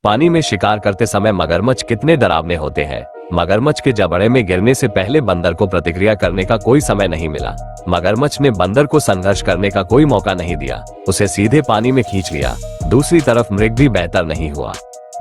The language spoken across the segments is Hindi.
पानी में शिकार करते समय मगरमच्छ कितने डरावने होते हैं। मगरमच्छ के जबड़े में गिरने से पहले बंदर को प्रतिक्रिया करने का कोई समय नहीं मिला। मगरमच्छ ने बंदर को संघर्ष करने का कोई मौका नहीं दिया, उसे सीधे पानी में खींच लिया। दूसरी तरफ मृग भी बेहतर नहीं हुआ।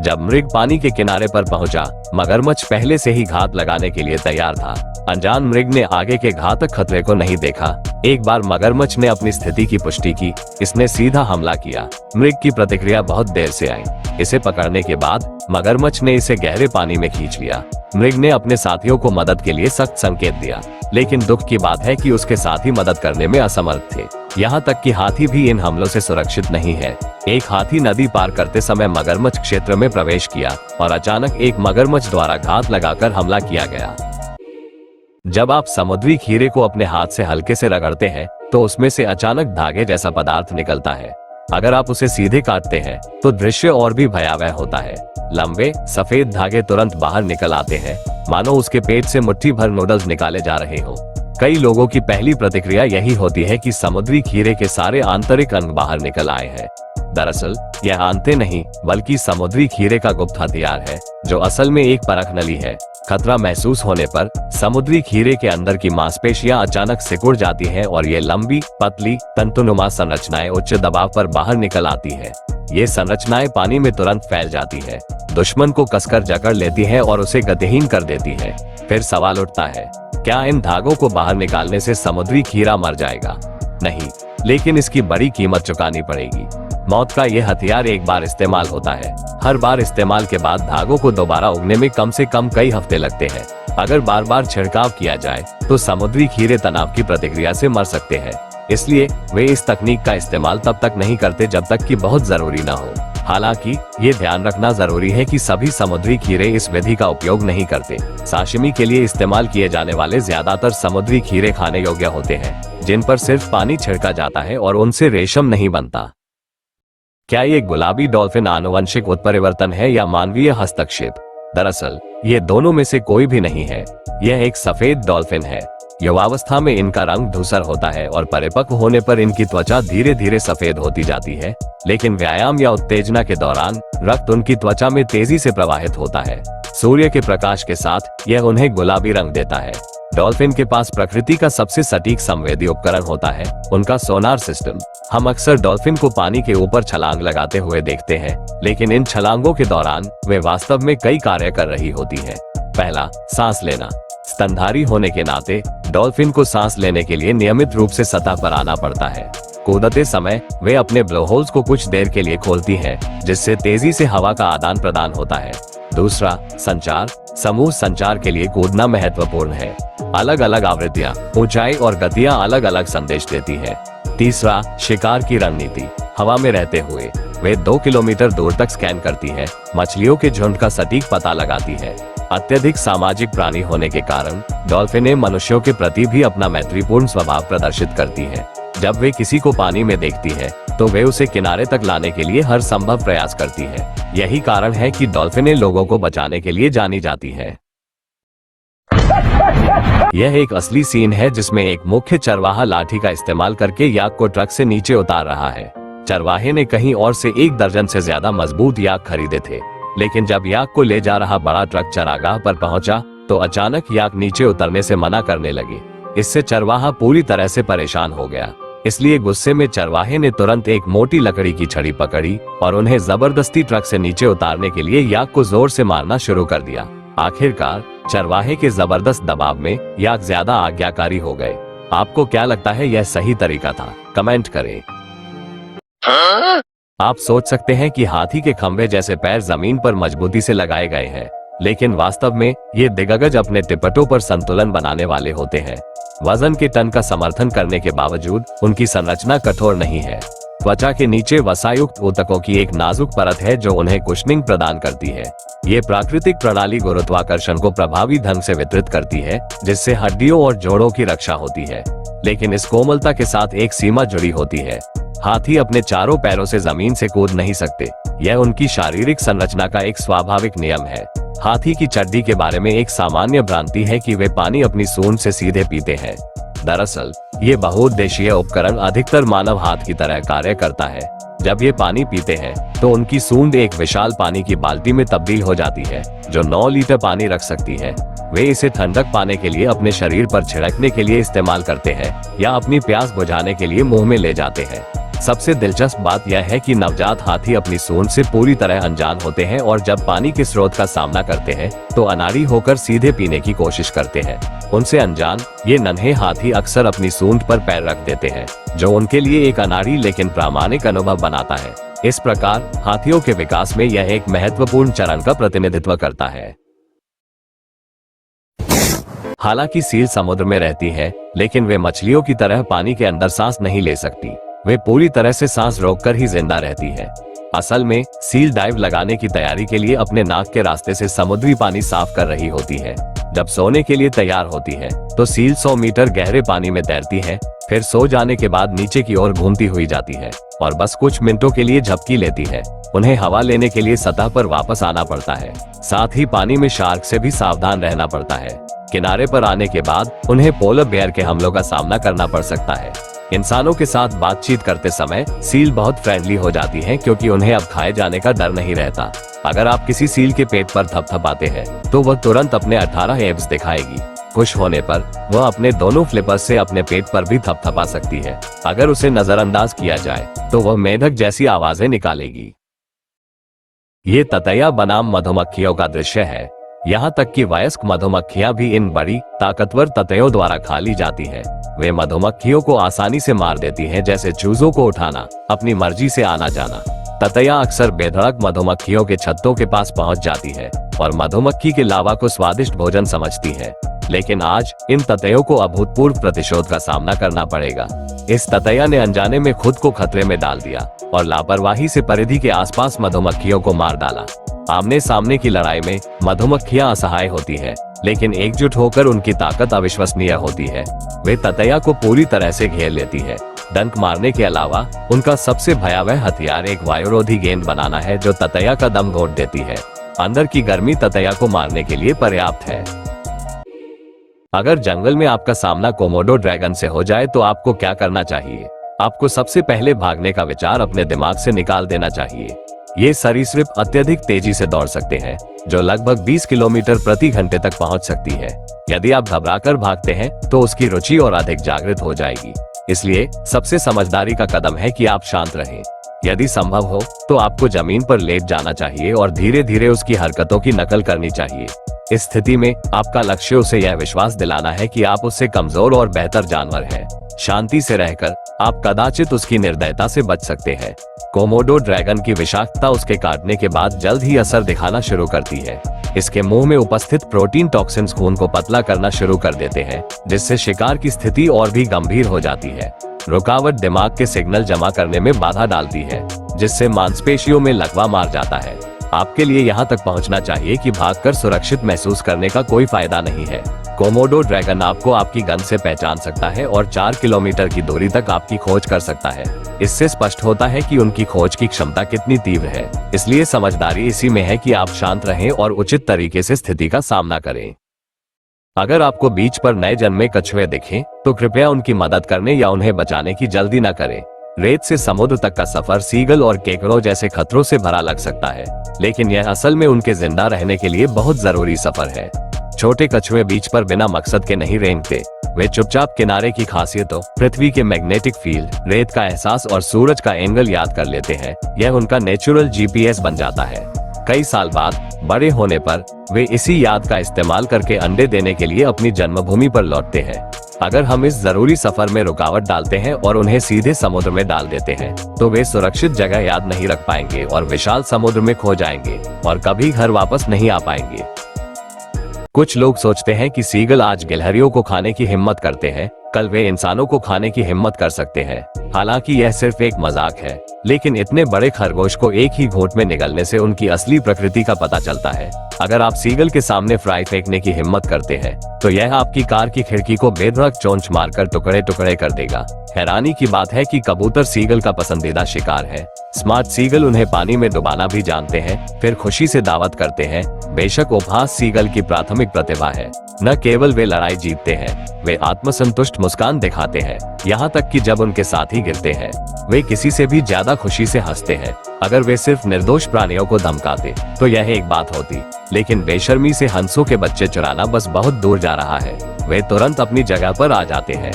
जब मृग पानी के किनारे पर पहुंचा, मगरमच्छ पहले से ही घात लगाने के लिए तैयार था। अनजान मृग ने आगे के घातक खतरे को नहीं देखा। एक बार मगरमच्छ ने अपनी स्थिति की पुष्टि की, इसने सीधा हमला किया। मृग की प्रतिक्रिया बहुत देर से आई। इसे पकड़ने के बाद मगरमच्छ ने इसे गहरे पानी में खींच लिया। मृग ने अपने साथियों को मदद के लिए सख्त संकेत दिया, लेकिन दुख की बात है कि उसके साथी मदद करने में असमर्थ थे। यहाँ तक कि हाथी भी इन हमलों से सुरक्षित नहीं है। एक हाथी नदी पार करते समय मगरमच्छ क्षेत्र में प्रवेश किया और अचानक एक मगरमच्छ द्वारा घात लगाकर हमला किया गया। जब आप समुद्री खीरे को अपने हाथ से हल्के से रगड़ते हैं तो उसमें से अचानक धागे जैसा पदार्थ निकलता है। अगर आप उसे सीधे काटते हैं तो दृश्य और भी भयावह होता है। लंबे सफेद धागे तुरंत बाहर निकल आते हैं, मानो उसके पेट से मुट्ठी भर नूडल्स निकाले जा रहे हों। कई लोगों की पहली प्रतिक्रिया यही होती है कि समुद्री खीरे के सारे आंतरिक अंग बाहर निकल आए हैं। दरअसल यह आंतें नहीं, बल्कि समुद्री खीरे का गुप्त हथियार है, जो असल में एक परख नली है। खतरा महसूस होने पर समुद्री खीरे के अंदर की मांसपेशियां अचानक सिकुड़ जाती हैं और ये लंबी, पतली, तंतुनुमा संरचनाएं उच्च दबाव पर बाहर निकल आती हैं। ये संरचनाएं पानी में तुरंत फैल जाती है, दुश्मन को कसकर जकड़ लेती हैं और उसे गतिहीन कर देती हैं। फिर सवाल उठता है, क्या इन धागों को बाहर निकालने से समुद्री खीरा मर जाएगा? नहीं, लेकिन इसकी बड़ी कीमत चुकानी पड़ेगी। मौत का यह हथियार एक बार इस्तेमाल होता है। हर बार इस्तेमाल के बाद धागों को दोबारा उगने में कम से कम कई हफ्ते लगते हैं। अगर बार बार छिड़काव किया जाए तो समुद्री खीरे तनाव की प्रतिक्रिया से मर सकते हैं। इसलिए वे इस तकनीक का इस्तेमाल तब तक नहीं करते जब तक कि बहुत जरूरी न हो। हालांकि ये ध्यान रखना जरूरी है कि सभी समुद्री खीरे इस विधि का उपयोग नहीं करते। साशिमी के लिए इस्तेमाल किए जाने वाले ज्यादातर समुद्री खीरे खाने योग्य होते हैं, जिन पर सिर्फ पानी छिड़का जाता है और उनसे रेशम नहीं बनता। क्या ये गुलाबी डॉल्फिन आनुवंशिक उत्परिवर्तन है या मानवीय हस्तक्षेप? दरअसल ये दोनों में से कोई भी नहीं है। यह एक सफेद डॉल्फिन है। युवावस्था में इनका रंग धूसर होता है और परिपक्व होने पर इनकी त्वचा धीरे धीरे सफेद होती जाती है, लेकिन व्यायाम या उत्तेजना के दौरान रक्त उनकी त्वचा में तेजी से प्रवाहित होता है। सूर्य के प्रकाश के साथ यह उन्हें गुलाबी रंग देता है। डॉल्फिन के पास प्रकृति का सबसे सटीक संवेदी उपकरण होता है, उनका सोनार सिस्टम। हम अक्सर डॉल्फिन को पानी के ऊपर छलांग लगाते हुए देखते हैं, लेकिन इन छलांगों के दौरान वे वास्तव में कई कार्य कर रही होती हैं। पहला, सांस लेना। स्तनधारी होने के नाते डॉल्फिन को सांस लेने के लिए नियमित रूप से सतह पर आना पड़ता है। कूदते समय वे अपने ब्लोहोल्स को कुछ देर के लिए खोलती हैं, जिससे तेजी से हवा का आदान प्रदान होता है। दूसरा, संचार। समूह संचार के लिए कूदना महत्वपूर्ण है। अलग अलग आवृत्तियां, ऊंचाई और गतियां अलग अलग संदेश देती हैं। तीसरा, शिकार की रणनीति। हवा में रहते हुए वे 2 किलोमीटर दूर तक स्कैन करती है, मछलियों के झुंड का सटीक पता लगाती है। अत्यधिक सामाजिक प्राणी होने के कारण डॉल्फिनें मनुष्यों के प्रति भी अपना मैत्रीपूर्ण स्वभाव प्रदर्शित करती हैं। जब वे किसी को पानी में देखती है तो वे उसे किनारे तक लाने के लिए हर संभव प्रयास करती है। यही कारण है कि डॉल्फिनें लोगों को बचाने के लिए जानी जाती हैं। यह एक असली सीन है जिसमें एक मुख्य चरवाहा लाठी का इस्तेमाल करके याक को ट्रक से नीचे उतार रहा है। चरवाहे ने कहीं और से 1 दर्जन से ज्यादा मजबूत याक खरीदे थे, लेकिन जब याक को ले जा रहा बड़ा ट्रक चरागाह पर पहुंचा तो अचानक याक नीचे उतरने से मना करने लगे। इससे चरवाहा पूरी तरह से परेशान हो गया। इसलिए गुस्से में चरवाहे ने तुरंत एक मोटी लकड़ी की छड़ी पकड़ी और उन्हें जबरदस्ती ट्रक से नीचे उतारने के लिए याक को जोर से मारना शुरू कर दिया। आखिरकार चरवाहे के जबरदस्त दबाव में याक ज्यादा आज्ञाकारी हो गए। आपको क्या लगता है, यह सही तरीका था? कमेंट करें। आप सोच सकते हैं कि हाथी के खंभे जैसे पैर जमीन पर मजबूती से लगाए गए हैं, लेकिन वास्तव में ये दिग्गज अपने टिपटों पर संतुलन बनाने वाले होते हैं। वजन के टन का समर्थन करने के बावजूद उनकी संरचना कठोर नहीं है। त्वचा के नीचे वसायुक्त ऊतकों की एक नाजुक परत है जो उन्हें कुशनिंग प्रदान करती है। ये प्राकृतिक प्रणाली गुरुत्वाकर्षण को प्रभावी ढंग से वितरित करती है, जिससे हड्डियों और जोड़ों की रक्षा होती है। लेकिन इस कोमलता के साथ एक सीमा जुड़ी होती है। हाथी अपने चारों पैरों से जमीन से कूद नहीं सकते। यह उनकी शारीरिक संरचना का एक स्वाभाविक नियम है। हाथी की चड्डी के बारे में एक सामान्य भ्रांति है कि वे पानी अपनी सूंड से सीधे पीते हैं। दरअसल ये बहुउद्देशीय उपकरण अधिकतर मानव हाथ की तरह कार्य करता है। जब ये पानी पीते हैं तो उनकी सूंड एक विशाल पानी की बाल्टी में तब्दील हो जाती है जो 9 लीटर पानी रख सकती है। वे इसे ठंडक पाने के लिए अपने शरीर पर छिड़कने के लिए इस्तेमाल करते हैं या अपनी प्यास बुझाने के लिए मुंह में ले जाते हैं। सबसे दिलचस्प बात यह है कि नवजात हाथी अपनी सूंड से पूरी तरह अनजान होते हैं और जब पानी के स्रोत का सामना करते हैं तो अनाड़ी होकर सीधे पीने की कोशिश करते हैं। उनसे अनजान ये नन्हे हाथी अक्सर अपनी सूंड पर पैर रख देते हैं जो उनके लिए एक अनाड़ी लेकिन प्रामाणिक अनुभव बनाता है। इस प्रकार हाथियों के विकास में यह एक महत्वपूर्ण चरण का प्रतिनिधित्व करता है। हालांकि सील समुद्र में रहती है लेकिन वे मछलियों की तरह पानी के अंदर सांस नहीं ले सकती। वे पूरी तरह से सांस रोककर ही जिंदा रहती है। असल में सील डाइव लगाने की तैयारी के लिए अपने नाक के रास्ते से समुद्री पानी साफ कर रही होती है। जब सोने के लिए तैयार होती है तो सील 100 मीटर गहरे पानी में तैरती है, फिर सो जाने के बाद नीचे की ओर घूमती हुई जाती है और बस कुछ मिनटों के लिए झपकी लेती है। उन्हें हवा लेने के लिए सतह पर वापस आना पड़ता है। साथ ही पानी में शार्क से भी सावधान रहना पड़ता है। किनारे पर आने के बाद उन्हें पोलर बेयर के हमलों का सामना करना पड़ सकता है। इंसानों के साथ बातचीत करते समय सील बहुत फ्रेंडली हो जाती हैं क्योंकि उन्हें अब खाए जाने का डर नहीं रहता। अगर आप किसी सील के पेट पर थपथपाते हैं तो वह तुरंत अपने 18 एब्स दिखाएगी। खुश होने पर वह अपने दोनों फ्लिपर्स से अपने पेट पर भी थपथपा सकती है। अगर उसे नजरअंदाज किया जाए तो वह मेढक जैसी आवाजें निकालेगी। ये ततैया बनाम मधुमक्खियों का दृश्य है। यहाँ तक कि वयस्क मधुमक्खियां भी इन बड़ी ताकतवर ततैयों द्वारा खा ली जाती है। वे मधुमक्खियों को आसानी से मार देती हैं, जैसे चूजों को उठाना, अपनी मर्जी से आना जाना। ततैया अक्सर बेधड़क मधुमक्खियों के छत्तों के पास पहुंच जाती है और मधुमक्खी के लावा को स्वादिष्ट भोजन समझती है। लेकिन आज इन ततैयों को अभूतपूर्व प्रतिशोध का सामना करना पड़ेगा। इस ततैया ने अनजाने में खुद को खतरे में डाल दिया और लापरवाही से परिधि के आसपास मधुमक्खियों को मार डाला। आमने सामने की लड़ाई में मधुमक्खियां असहाय होती है, लेकिन एकजुट होकर उनकी ताकत अविश्वसनीय होती है। वे ततैया को पूरी तरह से घेर लेती है। डंक मारने के अलावा उनका सबसे भयावह हथियार एक वायुरोधी गेंद बनाना है जो ततैया का दम घोट देती है। अंदर की गर्मी ततैया को मारने के लिए पर्याप्त है। अगर जंगल में आपका सामना कोमोडो ड्रैगन से हो जाए तो आपको क्या करना चाहिए? आपको सबसे पहले भागने का विचार अपने दिमाग से निकाल देना चाहिए। ये सरीसृप अत्यधिक तेजी से दौड़ सकते हैं, जो लगभग 20 किलोमीटर प्रति घंटे तक पहुंच सकती है। यदि आप घबराकर भागते हैं तो उसकी रुचि और अधिक जागृत हो जाएगी। इसलिए सबसे समझदारी का कदम है कि आप शांत रहें। यदि संभव हो तो आपको जमीन पर लेट जाना चाहिए और धीरे धीरे उसकी हरकतों की नकल करनी चाहिए। इस स्थिति में आपका लक्ष्य उसे यह विश्वास दिलाना है कि आप उससे कमजोर और बेहतर जानवर हैं। शांति से रहकर आप कदाचित उसकी निर्दयता से बच सकते हैं। कोमोडो ड्रैगन की विषाक्तता उसके काटने के बाद जल्द ही असर दिखाना शुरू करती है। इसके मुंह में उपस्थित प्रोटीन टॉक्सिन्स खून को पतला करना शुरू कर देते हैं, जिससे शिकार की स्थिति और भी गंभीर हो जाती है। रुकावट दिमाग के सिग्नल जमा करने में बाधा डालती है, जिससे मांसपेशियों में लकवा मार जाता है। आपके लिए यहाँ तक पहुँचना चाहिए कि भागकर सुरक्षित महसूस करने का कोई फायदा नहीं है। कोमोडो ड्रैगन आपको आपकी गंध से पहचान सकता है और 4 किलोमीटर की दूरी तक आपकी खोज कर सकता है। इससे स्पष्ट होता है कि उनकी खोज की क्षमता कितनी तीव्र है। इसलिए समझदारी इसी में है कि आप शांत रहें और उचित तरीके से स्थिति का सामना करें। अगर आपको बीच पर नए जन्मे कछुए दिखें तो कृपया उनकी मदद करने या उन्हें बचाने की जल्दी न करें। रेत से समुद्र तक का सफर सीगल और केकड़ों जैसे खतरों से भरा लग सकता है, लेकिन यह असल में उनके जिंदा रहने के लिए बहुत जरूरी सफर है। छोटे कछुए बीच पर बिना मकसद के नहीं रेंगते। वे चुपचाप किनारे की खासियतों, पृथ्वी के मैग्नेटिक फील्ड, रेत का एहसास और सूरज का एंगल याद कर लेते हैं। यह उनका नेचुरल जीपीएस बन जाता है। कई साल बाद बड़े होने पर वे इसी याद का इस्तेमाल करके अंडे देने के लिए अपनी जन्मभूमि पर लौटते हैं। अगर हम इस जरूरी सफर में रुकावट डालते हैं और उन्हें सीधे समुद्र में डाल देते हैं तो वे सुरक्षित जगह याद नहीं रख पाएंगे और विशाल समुद्र में खो जाएंगे और कभी घर वापस नहीं आ पाएंगे। कुछ लोग सोचते हैं कि सीगल आज गिलहरियों को खाने की हिम्मत करते हैं, कल वे इंसानों को खाने की हिम्मत कर सकते हैं। हालांकि यह सिर्फ एक मजाक है, लेकिन इतने बड़े खरगोश को एक ही घोंट में निगलने से उनकी असली प्रकृति का पता चलता है। अगर आप सीगल के सामने फ्राई फेंकने की हिम्मत करते हैं तो यह आपकी कार की खिड़की को बेधड़क चोंच मारकर टुकड़े टुकड़े कर देगा। हैरानी की बात है कि कबूतर सीगल का पसंदीदा शिकार है। स्मार्ट सीगल उन्हें पानी में डुबाना भी जानते हैं, फिर खुशी से दावत करते हैं बेशक उपहास सीगल की प्राथमिक प्रतिभा है। न केवल वे लड़ाई जीतते हैं, वे आत्मसंतुष्ट मुस्कान दिखाते हैं, यहाँ तक कि जब उनके साथी गिरते हैं वे किसी से भी ज्यादा खुशी से हंसते हैं। अगर वे सिर्फ निर्दोष प्राणियों को धमकाते तो यह एक बात होती, लेकिन बेशर्मी से हंसों के बच्चे चुराना बस बहुत दूर जा रहा है। वे तुरंत अपनी जगह पर आ जाते हैं।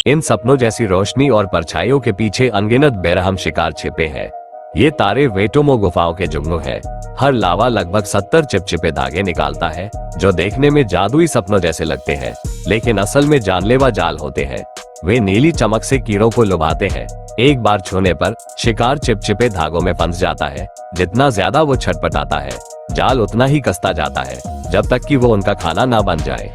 इन सपनों जैसी रोशनी और परछाइयों के पीछे अनगिनत बेरहम शिकार छिपे हैं। ये तारे वेटोमो गुफाओं के जुगनू हैं। हर लावा लगभग 70 चिपचिपे धागे निकालता है जो देखने में जादुई सपनों जैसे लगते हैं, लेकिन असल में जानलेवा जाल होते हैं। वे नीली चमक से कीड़ों को लुभाते हैं। एक बार छूने पर शिकार चिपचिपे धागों में फंस जाता है। जितना ज्यादा वो छटपटाता है, जाल उतना ही कसता जाता है, जब तक कि वो उनका खाना ना बन जाए।